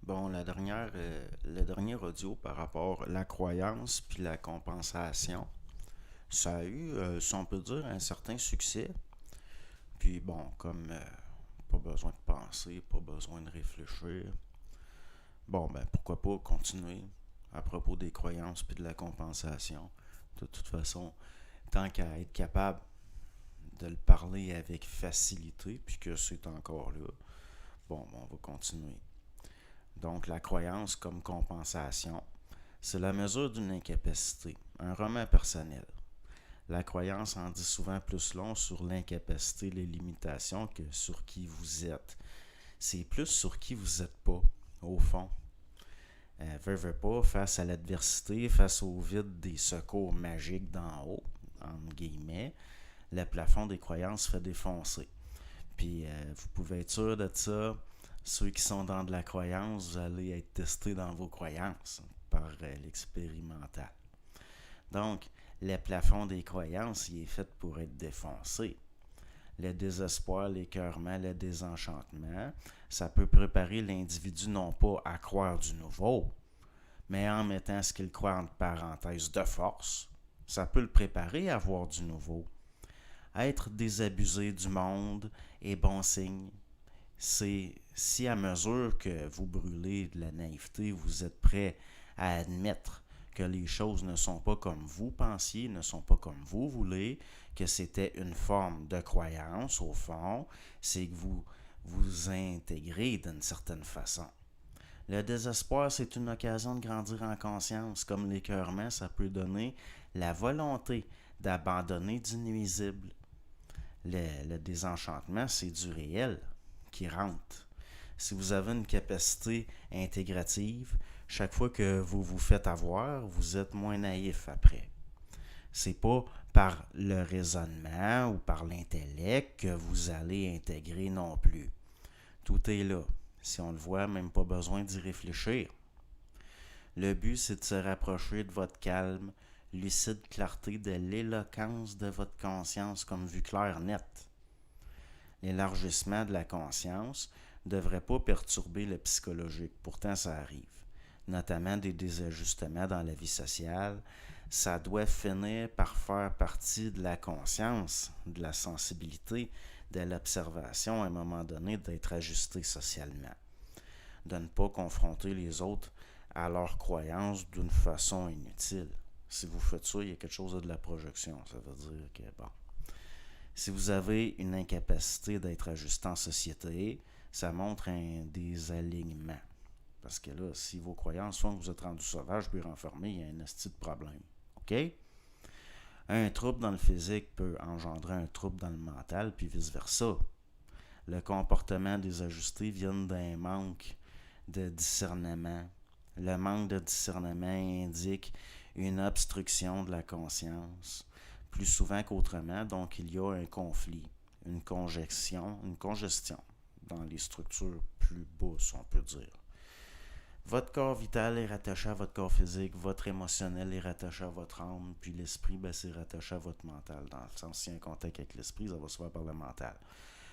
Bon, le dernier audio par rapport à la croyance puis la compensation, ça a eu, si on peut dire, un certain succès. Puis bon, comme pas besoin de penser, pas besoin de réfléchir, bon, ben pourquoi pas continuer à propos des croyances puis de la compensation. De toute façon, tant qu'à être capable de le parler avec facilité, puis que c'est encore là, bon, ben, on va continuer. Donc, la croyance comme compensation, c'est la mesure d'une incapacité, un roman personnel. La croyance en dit souvent plus long sur l'incapacité, les limitations que sur qui vous êtes. C'est plus sur qui vous n'êtes pas, au fond. Veut pas, face à l'adversité, face au vide des secours magiques d'en haut, entre guillemets, le plafond des croyances fait défoncer. Puis vous pouvez être sûr de ça. Ceux qui sont dans de la croyance, vous allez être testés dans vos croyances par l'expérimental. Donc, le plafond des croyances, il est fait pour être défoncé. Le désespoir, l'écœurement, le désenchantement, ça peut préparer l'individu non pas à croire du nouveau, mais en mettant ce qu'il croit entre parenthèses de force, ça peut le préparer à voir du nouveau. Être désabusé du monde est bon signe. C'est si à mesure que vous brûlez de la naïveté, vous êtes prêt à admettre que les choses ne sont pas comme vous pensiez, ne sont pas comme vous voulez, que c'était une forme de croyance au fond, c'est que vous vous intégrez d'une certaine façon. Le désespoir, c'est une occasion de grandir en conscience, comme l'écœurement, ça peut donner la volonté d'abandonner du nuisible. Le désenchantement, c'est du réel qui rentre. Si vous avez une capacité intégrative, chaque fois que vous vous faites avoir, vous êtes moins naïf après. C'est pas par le raisonnement ou par l'intellect que vous allez intégrer non plus. Tout est là. Si on le voit, même pas besoin d'y réfléchir. Le but, c'est de se rapprocher de votre calme, lucide clarté, de l'éloquence de votre conscience comme vue claire nette. L'élargissement de la conscience ne devrait pas perturber le psychologique, pourtant ça arrive, notamment des désajustements dans la vie sociale. Ça doit finir par faire partie de la conscience, de la sensibilité, de l'observation à un moment donné, d'être ajusté socialement, de ne pas confronter les autres à leurs croyances d'une façon inutile. Si vous faites ça, il y a quelque chose de la projection. Ça veut dire que, bon, si vous avez une incapacité d'être ajusté en société, ça montre un désalignement. Parce que là, si vos croyances font que vous êtes rendu sauvage puis renfermé, il y a un esti de problème. OK? Un trouble dans le physique peut engendrer un trouble dans le mental, puis vice-versa. Le comportement désajusté vient d'un manque de discernement. Le manque de discernement indique une obstruction de la conscience, plus souvent qu'autrement, donc il y a un conflit, une congestion dans les structures plus basses, on peut dire. Votre corps vital est rattaché à votre corps physique, votre émotionnel est rattaché à votre âme, puis l'esprit, ben, c'est rattaché à votre mental. Dans le sens, s'il y a un contact avec l'esprit, ça va se faire par le mental.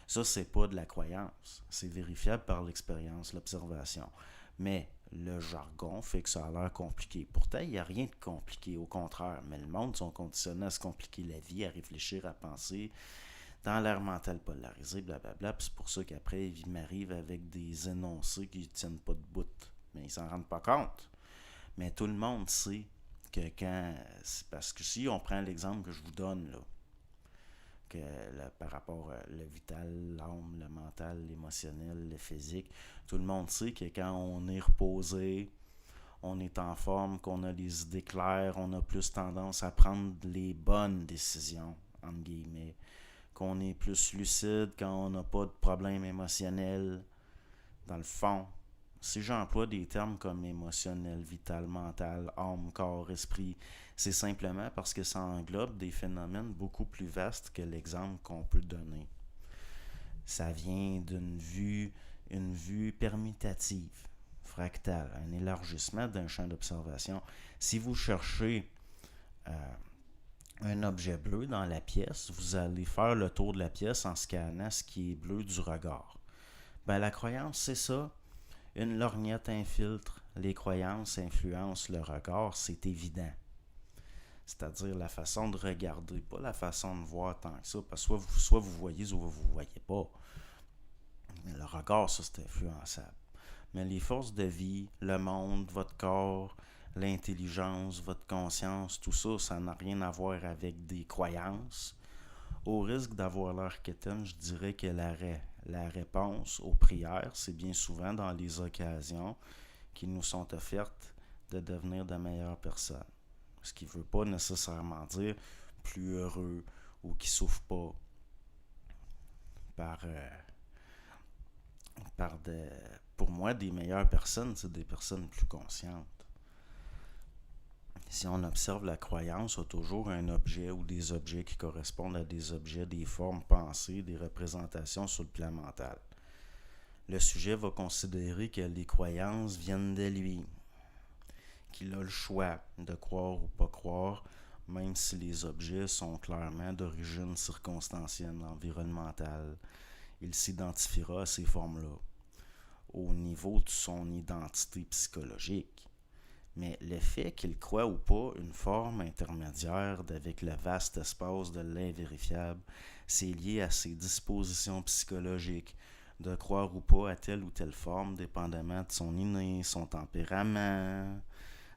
Ça, c'est pas de la croyance. C'est vérifiable par l'expérience, l'observation. Mais le jargon fait que ça a l'air compliqué. Pourtant, il n'y a rien de compliqué, au contraire. Mais le monde sont conditionnés à se compliquer la vie, à réfléchir, à penser, dans l'air mental polarisé, blablabla. Puis c'est pour ça qu'après, ils m'arrivent avec des énoncés qui ne tiennent pas de bout. Mais ils s'en rendent pas compte. Mais tout le monde sait que quand... C'est parce que si on prend l'exemple que je vous donne, là, que par rapport à le vital, l'âme, le mental, l'émotionnel, le physique, tout le monde sait que quand on est reposé, on est en forme, qu'on a les idées claires, on a plus tendance à prendre les bonnes décisions, entre guillemets, qu'on est plus lucide quand on n'a pas de problème émotionnel. Dans le fond, si j'emploie des termes comme émotionnel, vital, mental, âme, corps, esprit, c'est simplement parce que ça englobe des phénomènes beaucoup plus vastes que l'exemple qu'on peut donner. Ça vient une vue permutative, fractale, un élargissement d'un champ d'observation. Si vous cherchez un objet bleu dans la pièce, vous allez faire le tour de la pièce en scannant ce qui est bleu du regard. Ben, la croyance, c'est ça. Une lorgnette infiltre les croyances, influence le regard, c'est évident. C'est-à-dire la façon de regarder, pas la façon de voir tant que ça, parce que soit vous voyez, soit vous ne voyez pas. Mais le regard, ça, c'est influençable. Mais les forces de vie, le monde, votre corps, l'intelligence, votre conscience, tout ça, ça n'a rien à voir avec des croyances. Au risque d'avoir l'air quétaine, je dirais que la réponse aux prières, c'est bien souvent dans les occasions qui nous sont offertes de devenir de meilleures personnes. Ce qui ne veut pas nécessairement dire plus heureux ou qui ne souffrent pas par, pour moi, des meilleures personnes, c'est des personnes plus conscientes. Si on observe la croyance, il y a toujours un objet ou des objets qui correspondent à des objets, des formes pensées, des représentations sur le plan mental. Le sujet va considérer que les croyances viennent de lui, qu'il a le choix de croire ou pas croire, même si les objets sont clairement d'origine circonstancielle, environnementale. Il s'identifiera à ces formes-là au niveau de son identité psychologique. Mais le fait qu'il croit ou pas une forme intermédiaire avec le vaste espace de l'invérifiable, c'est lié à ses dispositions psychologiques, de croire ou pas à telle ou telle forme, dépendamment de son inné, son tempérament,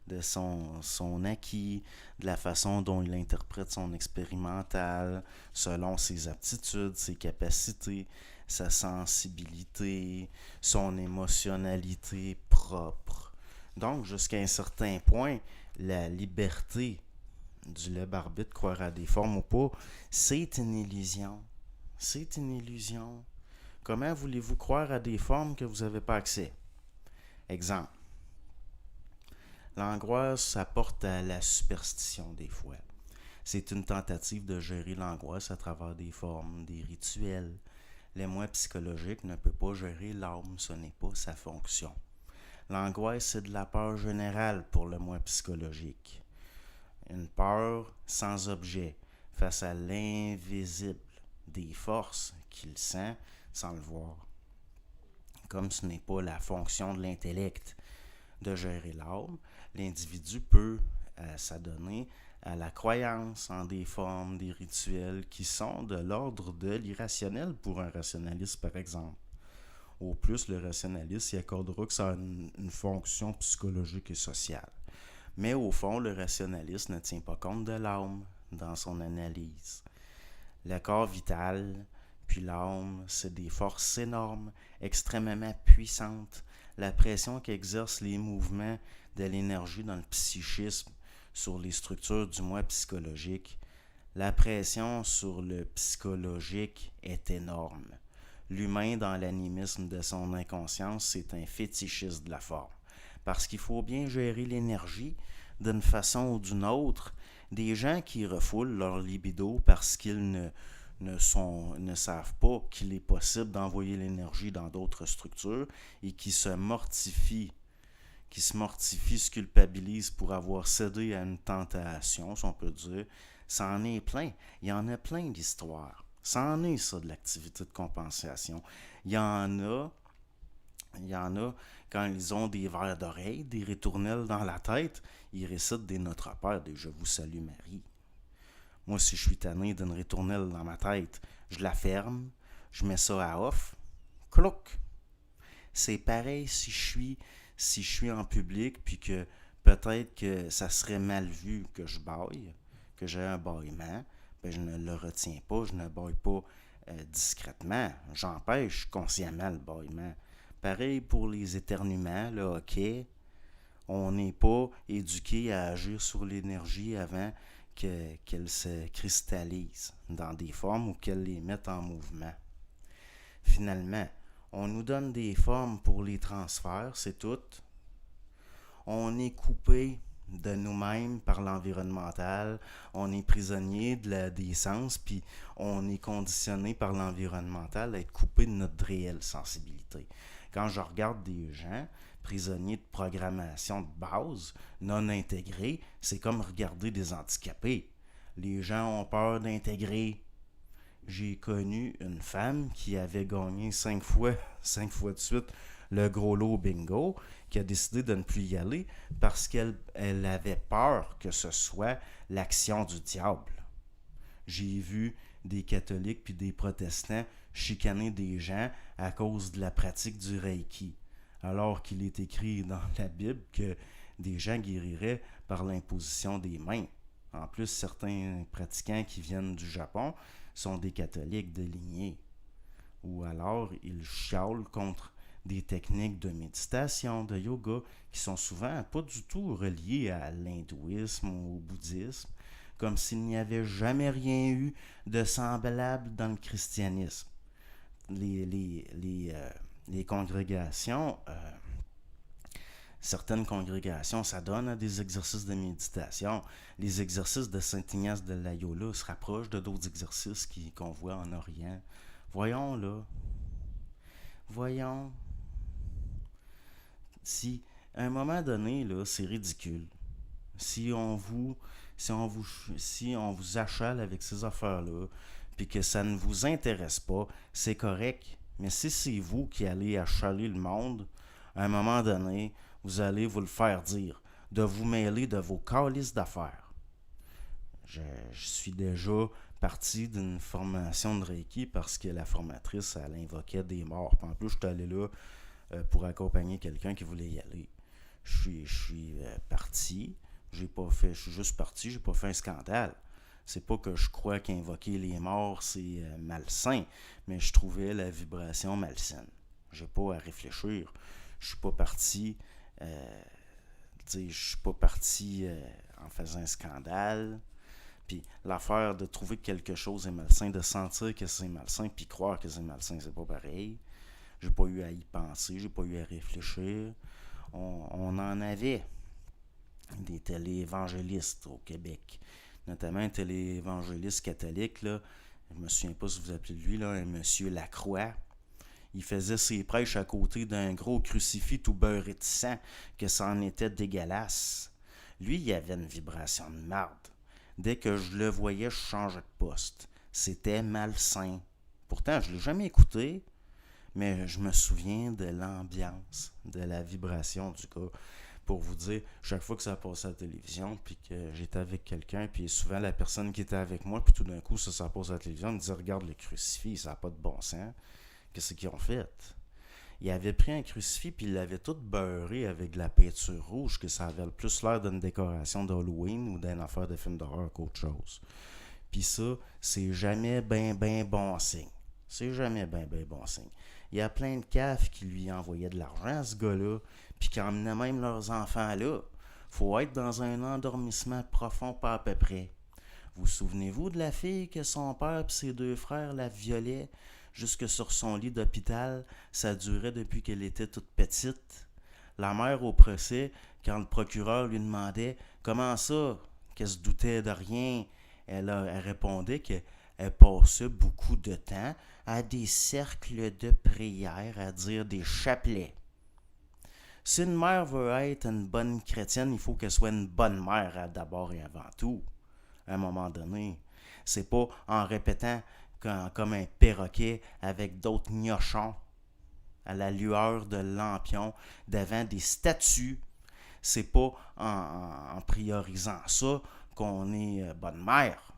de son acquis, de la façon dont il interprète son expérimental, selon ses aptitudes, ses capacités, sa sensibilité, son émotionnalité propre. Donc, jusqu'à un certain point, la liberté du libre arbitre, croire à des formes ou pas, c'est une illusion. C'est une illusion. Comment voulez-vous croire à des formes que vous n'avez pas accès? Exemple. L'angoisse apporte à la superstition des fois. C'est une tentative de gérer l'angoisse à travers des formes, des rituels. L'émoi psychologique ne peut pas gérer l'âme, ce n'est pas sa fonction. L'angoisse, c'est de la peur générale pour le moi psychologique. Une peur sans objet, face à l'invisible, des forces qu'il sent sans le voir. Comme ce n'est pas la fonction de l'intellect de gérer l'âme, l'individu peut s'adonner à la croyance en des formes, des rituels qui sont de l'ordre de l'irrationnel pour un rationaliste, par exemple. Au plus, le rationaliste y accordera que ça a une fonction psychologique et sociale. Mais au fond, le rationaliste ne tient pas compte de l'âme dans son analyse. Le corps vital, puis l'âme, c'est des forces énormes, extrêmement puissantes. La pression qu'exercent les mouvements de l'énergie dans le psychisme sur les structures du moi psychologique, la pression sur le psychologique est énorme. L'humain, dans l'animisme de son inconscience, c'est un fétichiste de la forme. Parce qu'il faut bien gérer l'énergie d'une façon ou d'une autre. Des gens qui refoulent leur libido parce qu'ils ne savent pas qu'il est possible d'envoyer l'énergie dans d'autres structures et qui se mortifient, se culpabilisent pour avoir cédé à une tentation, si on peut dire. Ça en est plein. Il y en a plein d'histoires. Ça en est, ça, de l'activité de compensation. Il y en a quand ils ont des verres d'oreille, des ritournelles dans la tête, ils récitent des Notre Père, des Je vous salue Marie. Moi, si je suis tanné d'une ritournelle dans ma tête, je la ferme, je mets ça à off, clouc. C'est pareil si je suis en public, puis que peut-être que ça serait mal vu que je bâille, que j'ai un bâillement, ben je ne le retiens pas, je ne bâille pas discrètement, j'empêche consciemment le bâillement. Pareil pour les éternuements, là, ok, on n'est pas éduqué à agir sur l'énergie avant qu'elle se cristallise dans des formes ou qu'elle les mette en mouvement. Finalement, on nous donne des formes pour les transferts, c'est tout. On est coupé de nous-mêmes par l'environnemental, on est prisonnier des sens, puis on est conditionné par l'environnemental à être coupé de notre réelle sensibilité. Quand je regarde des gens prisonniers de programmation de base, non intégrés, c'est comme regarder des handicapés. Les gens ont peur d'intégrer. J'ai connu une femme qui avait gagné 5 fois de suite le gros lot bingo, qui a décidé de ne plus y aller parce qu'elle avait peur que ce soit l'action du diable. J'ai vu des catholiques puis des protestants chicaner des gens à cause de la pratique du Reiki, alors qu'il est écrit dans la Bible que des gens guériraient par l'imposition des mains. En plus, certains pratiquants qui viennent du Japon sont des catholiques de lignée. Ou alors, ils chialent contre des techniques de méditation, de yoga, qui sont souvent pas du tout reliées à l'hindouisme ou au bouddhisme, comme s'il n'y avait jamais rien eu de semblable dans le christianisme. Les congrégations, certaines congrégations s'adonnent à des exercices de méditation. Les exercices de Saint Ignace de Loyola se rapprochent de d'autres exercices qu'on voit en Orient. Voyons là. Voyons. Si, à un moment donné, là, c'est ridicule. Si on vous achale avec ces affaires-là, puis que ça ne vous intéresse pas, c'est correct. Mais si c'est vous qui allez achaler le monde, à un moment donné, vous allez vous le faire dire, de vous mêler de vos calices d'affaires. Je suis déjà parti d'une formation de Reiki parce que la formatrice, elle invoquait des morts. Puis en plus, je suis allé là pour accompagner quelqu'un qui voulait y aller. Je suis parti. Je suis juste parti, j'ai pas fait un scandale. C'est pas que je crois qu'invoquer les morts, c'est malsain, mais je trouvais la vibration malsaine. J'ai pas à réfléchir. Je suis pas parti en faisant un scandale. Puis l'affaire de trouver que quelque chose est malsain, de sentir que c'est malsain, puis croire que c'est malsain, c'est pas pareil. J'ai pas eu à y penser, j'ai pas eu à réfléchir. On en avait des téléévangélistes au Québec, notamment un téléévangéliste catholique, là, je me souviens pas si vous appelez lui, là, un monsieur Lacroix. Il faisait ses prêches à côté d'un gros crucifix tout beurré de sang, que ça en était dégueulasse. Lui, il avait une vibration de marde. Dès que je le voyais, je changeais de poste. C'était malsain. Pourtant, je ne l'ai jamais écouté, mais je me souviens de l'ambiance, de la vibration du gars. Pour vous dire, chaque fois que ça passait à la télévision, puis que j'étais avec quelqu'un, puis souvent la personne qui était avec moi, puis tout d'un coup, ça passe à la télévision, elle me dit « Regarde le crucifix, ça n'a pas de bon sens. » Qu'est-ce qu'ils ont fait? Il avait pris un crucifix, puis il l'avait tout beurré avec de la peinture rouge, que ça avait le plus l'air d'une décoration d'Halloween ou d'une affaire de film d'horreur qu'autre chose. Puis ça, c'est jamais ben bon signe. C'est jamais ben bon signe. Il y a plein de caves qui lui envoyaient de l'argent à ce gars-là, puis qui emmenaient même leurs enfants là. Faut être dans un endormissement profond pas à peu près. Vous souvenez-vous de la fille que son père et ses deux frères la violaient jusque sur son lit d'hôpital? Ça durait depuis qu'elle était toute petite. La mère au procès, quand le procureur lui demandait « Comment ça? » Qu'elle se doutait de rien. Elle répondait qu'elle passait beaucoup de temps à des cercles de prière, à dire des chapelets. Si une mère veut être une bonne chrétienne, il faut qu'elle soit une bonne mère d'abord et avant tout. À un moment donné, c'est pas en répétant comme un perroquet avec d'autres gnochons à la lueur de lampions devant des statues. C'est pas en priorisant ça qu'on est bonne mère.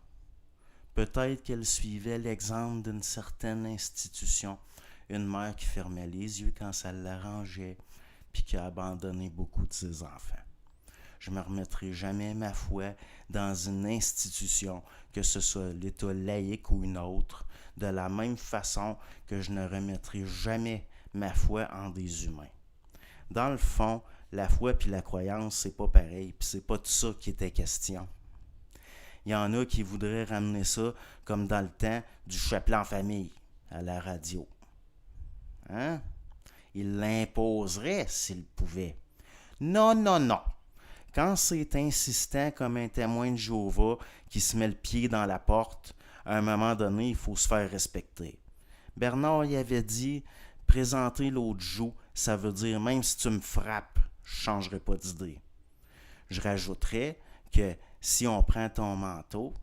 Peut-être qu'elle suivait l'exemple d'une certaine institution, une mère qui fermait les yeux quand ça l'arrangeait, puis qui a abandonné beaucoup de ses enfants. Je ne me remettrai jamais ma foi dans une institution, que ce soit l'État laïque ou une autre, de la même façon que je ne remettrai jamais ma foi en des humains. Dans le fond, la foi puis la croyance, c'est pas pareil, puis c'est pas de ça qui était question. Il y en a qui voudraient ramener ça comme dans le temps du chapelet en famille, à la radio. Hein? Ils l'imposeraient s'ils pouvaient. Non. Quand c'est insistant comme un témoin de Jéhovah qui se met le pied dans la porte, à un moment donné, il faut se faire respecter. Bernard y avait dit « Présenter l'autre joue, ça veut dire même si tu me frappes, je ne changerai pas d'idée. » Je rajouterais que si on prend ton manteau,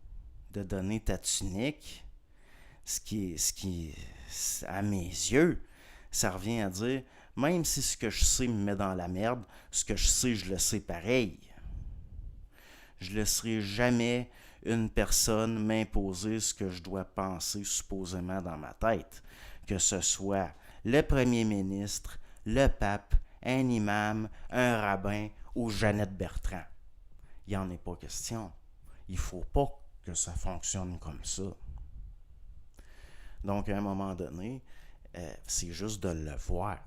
de donner ta tunique, ce qui à mes yeux, ça revient à dire Même si ce que je sais me met dans la merde, ce que je sais, je le sais pareil. Je ne laisserai jamais une personne m'imposer ce que je dois penser supposément dans ma tête, que ce soit le premier ministre, le pape, un imam, un rabbin ou Jeannette Bertrand. Il n'y en est pas question. Il ne faut pas que ça fonctionne comme ça. Donc, à un moment donné, c'est juste de le voir.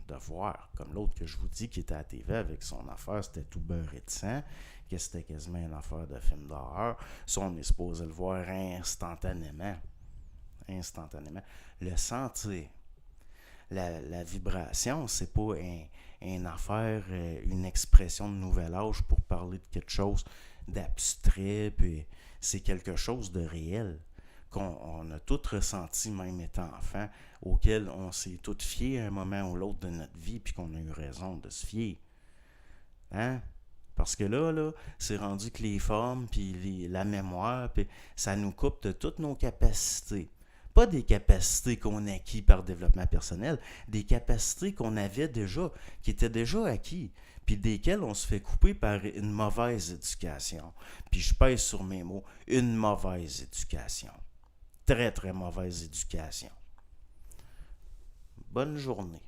De voir, comme l'autre que je vous dis qui était à la TV avec son affaire, c'était tout beurré de sang, que c'était quasiment une affaire de film d'horreur. Ça, on est supposé le voir instantanément. Instantanément. Le sentir. La vibration, c'est pas une affaire, une expression de nouvel âge pour parler de quelque chose d'abstrait, puis c'est quelque chose de réel qu'on a tout ressenti, même étant enfant, auquel on s'est tout fié à un moment ou l'autre de notre vie, puis qu'on a eu raison de se fier. Hein? Parce que là, c'est rendu que les formes, puis la mémoire, puis ça nous coupe de toutes nos capacités. Pas des capacités qu'on acquis par développement personnel, des capacités qu'on avait déjà, qui étaient déjà acquis, puis desquelles on se fait couper par une mauvaise éducation. Puis je pèse sur mes mots, une mauvaise éducation. Très, très mauvaise éducation. Bonne journée.